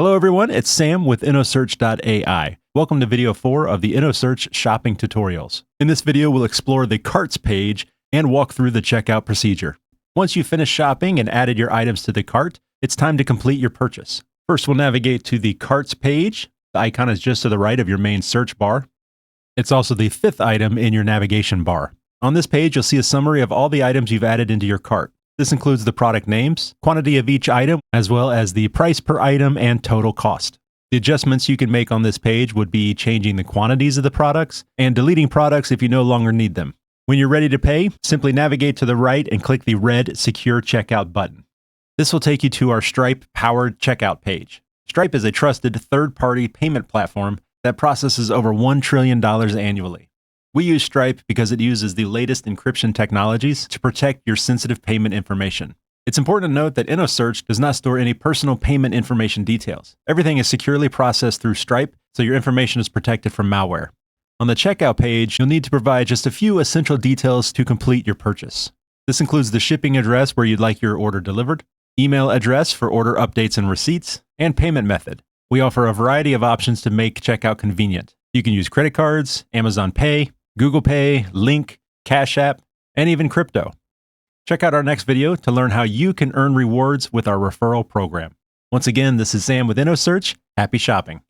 Hello everyone, it's Sam with Innosearch AI. Welcome to video 4 of the Innosearch shopping tutorials. In this video, we'll explore the carts page and walk through the checkout procedure. Once you've finished shopping and added your items to the cart, it's time to complete your purchase. First, we'll navigate to the carts page. The icon is just to the right of your main search bar. It's also the fifth item in your navigation bar. On this page, you'll see a summary of all the items you've added into your cart. This includes the product names, quantity of each item, as well as the price per item and total cost. The adjustments you can make on this page would be changing the quantities of the products and deleting products if you no longer need them. When you're ready to pay, simply navigate to the right and click the red Secure Checkout button. This will take you to our Stripe-powered checkout page. Stripe is a trusted third-party payment platform that processes over $1 trillion annually. We use Stripe because it uses the latest encryption technologies to protect your sensitive payment information. It's important to note that Innosearch does not store any personal payment information details. Everything is securely processed through Stripe, so your information is protected from malware. On the checkout page, you'll need to provide just a few essential details to complete your purchase. This includes the shipping address where you'd like your order delivered, email address for order updates and receipts, and payment method. We offer a variety of options to make checkout convenient. You can use credit cards, Amazon Pay, Google Pay, Link, Cash App, and even crypto. Check out our next video to learn how you can earn rewards with our referral program. Once again, this is Sam with Innosearch. Happy shopping.